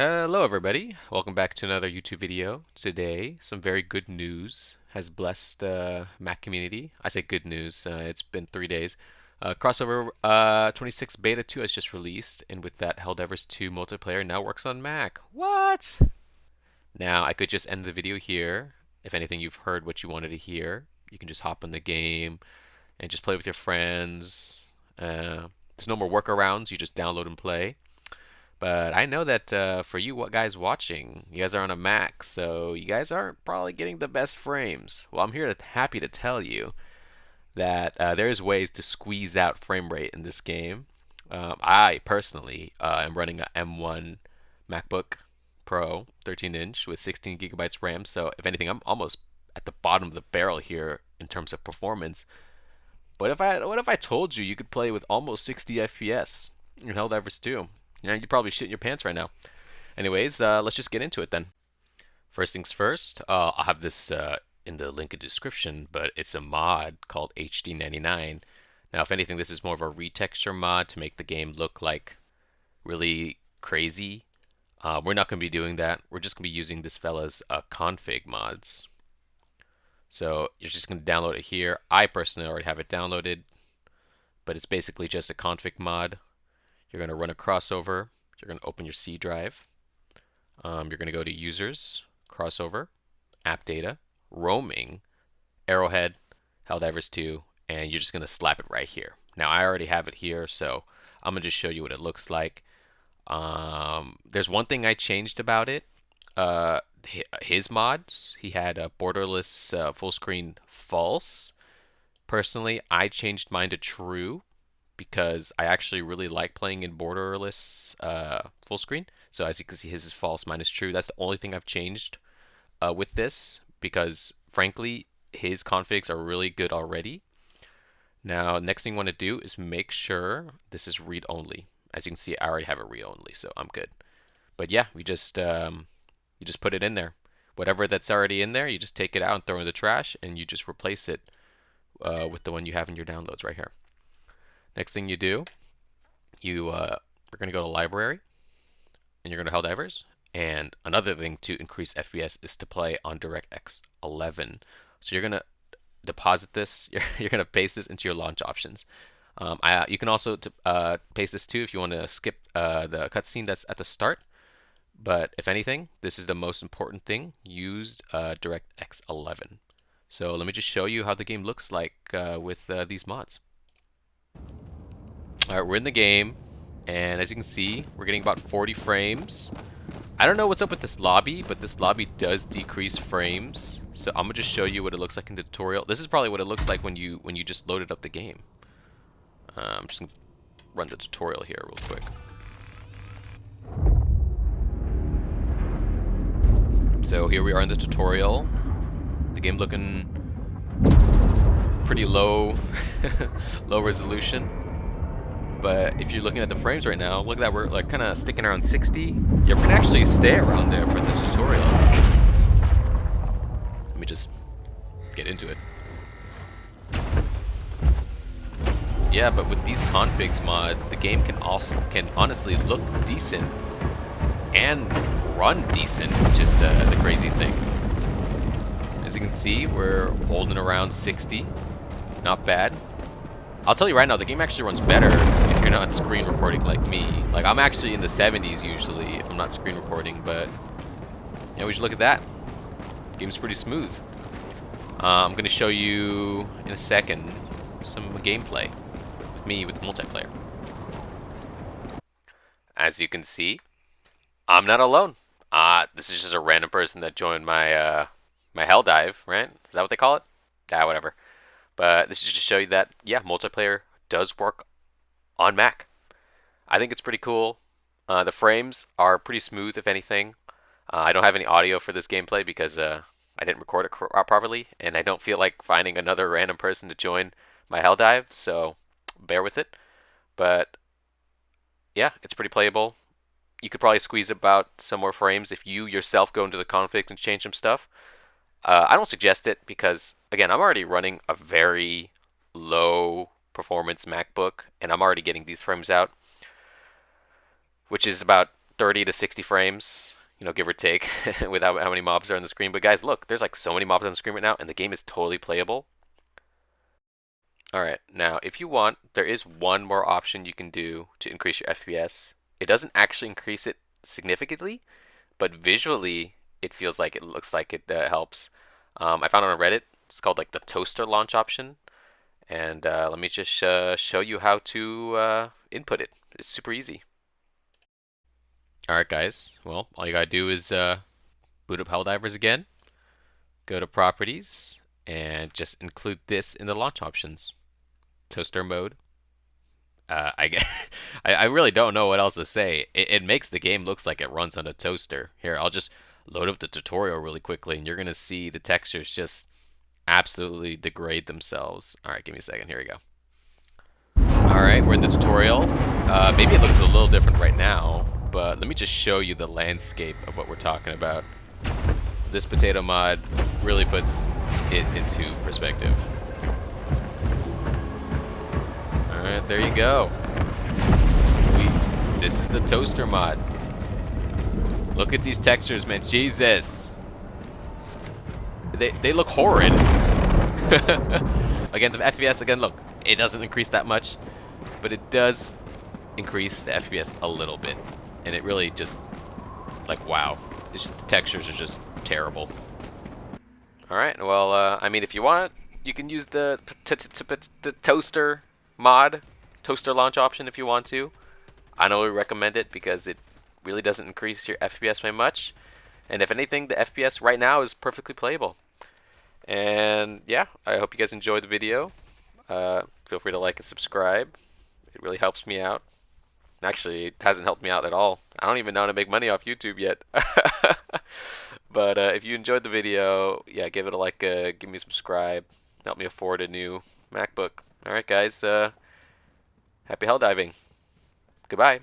Hello everybody, welcome back to another YouTube video. Today, some very good news has blessed the Mac community. I say good news, it's been 3 days. Crossover 26 Beta 2 has just released, and with that, Helldivers 2 multiplayer now works on Mac. What? Now, I could just end the video here. If anything, you've heard what you wanted to hear. You can just hop in the game and just play with your friends. There's no more workarounds, you just download and play. But I know that for you guys watching, you guys are on a Mac, so you guys aren't probably getting the best frames. Well, I'm here happy to tell you that there's ways to squeeze out frame rate in this game. I personally am running a M1 MacBook Pro 13-inch with 16 gigabytes RAM, so if anything, I'm almost at the bottom of the barrel here in terms of performance. But what if I told you you could play with almost 60 FPS in Helldivers 2? You're probably shitting your pants right now. Anyways, let's just get into it then. First things first, I'll have this in the link in the description, but it's a mod called HD99. Now, if anything, this is more of a retexture mod to make the game look like really crazy. We're not going to be doing that. We're just going to be using this fella's config mods. So you're just going to download it here. I personally already have it downloaded, but it's basically just a config mod. You're going to run a crossover. You're going to open your C drive. You're going to go to Users, Crossover, App Data, Roaming, Arrowhead, Helldivers 2, and you're just going to slap it right here. Now, I already have it here, so I'm going to just show you what it looks like. There's one thing I changed about it. His mods, he had a borderless full screen false. Personally, I changed mine to true because I actually really like playing in borderless full screen. So as you can see, his is false, mine is true. That's the only thing I've changed with this because frankly, his configs are really good already. Now, next thing you want to do is make sure this is read only. As you can see, I already have it read only, so I'm good. But yeah, you just put it in there. Whatever that's already in there, you just take it out and throw it in the trash, and you just replace it with the one you have in your downloads right here. Next thing you do, are going to go to Library, and you're going to Helldivers. And another thing to increase FPS is to play on DirectX 11. So you're going to deposit this. You're going to paste this into your launch options. You can also paste this too if you want to skip the cutscene that's at the start. But if anything, this is the most important thing. Use DirectX 11. So let me just show you how the game looks like with these mods. Alright, we're in the game, and as you can see, we're getting about 40 frames. I don't know what's up with this lobby, but this lobby does decrease frames. So I'm gonna just show you what it looks like in the tutorial. This is probably what it looks like when you just loaded up the game. I'm just gonna run the tutorial here real quick. So here we are in the tutorial. The game looking pretty low, low resolution. But if you're looking at the frames right now, look at that, we're like kind of sticking around 60. Yeah, we're gonna actually stay around there for the tutorial. Let me just get into it. Yeah, but with these configs mod, the game can honestly look decent and run decent, which is the crazy thing. As you can see, we're holding around 60. Not bad. I'll tell you right now, the game actually runs better if you're not screen recording like me. Like, I'm actually in the 70s usually if I'm not screen recording, but yeah, we should look at that. The game's pretty smooth. I'm going to show you in a second some gameplay with me with multiplayer. As you can see, I'm not alone. This is just a random person that joined my my Helldive, right? Is that what they call it? Yeah, whatever. But this is just to show you that, yeah, multiplayer does work on Mac. I think it's pretty cool. The frames are pretty smooth, if anything. I don't have any audio for this gameplay because I didn't record it properly, and I don't feel like finding another random person to join my Helldive, so bear with it. But yeah, it's pretty playable. You could probably squeeze about some more frames if you yourself go into the configs and change some stuff. I don't suggest it because, again, I'm already running a very low performance MacBook, and I'm already getting these frames out, which is about 30 to 60 frames, give or take, with how many mobs are on the screen. But guys, look, there's like so many mobs on the screen right now, and the game is totally playable. All right, now if you want, there is one more option you can do to increase your FPS. It doesn't actually increase it significantly, but visually it looks like it helps. I found it on Reddit. It's called like the toaster launch option, and let me just show you how to input it. It's super easy. All right, guys. Well, all you gotta do is boot up Helldivers again, go to Properties, and just include this in the launch options. Toaster mode. I really don't know what else to say. It makes the game looks like it runs on a toaster. Here, I'll just load up the tutorial really quickly, and you're gonna see the textures just absolutely degrade themselves. All right, give me a second. Here we go. All right, we're in the tutorial. Maybe it looks a little different right now, but let me just show you the landscape of what we're talking about. This potato mod really puts it into perspective. Alright, there you go. This is the toaster mod. Look at these textures, man. Jesus. They look horrid. Again, the FPS, again, look, it doesn't increase that much, but it does increase the FPS a little bit. And it really just, like, wow. It's just, the textures are just terrible. Alright, well, I mean, if you want, you can use the toaster mod, toaster launch option if you want to. I don't really recommend it because it really doesn't increase your FPS by much. And if anything, the FPS right now is perfectly playable. And yeah, I hope you guys enjoyed the video. Feel free to like and subscribe. It really helps me out. Actually, it hasn't helped me out at all. I don't even know how to make money off YouTube yet. But if you enjoyed the video, yeah, give it a like, give me a subscribe. Help me afford a new MacBook. Alright guys, happy hell diving. Goodbye.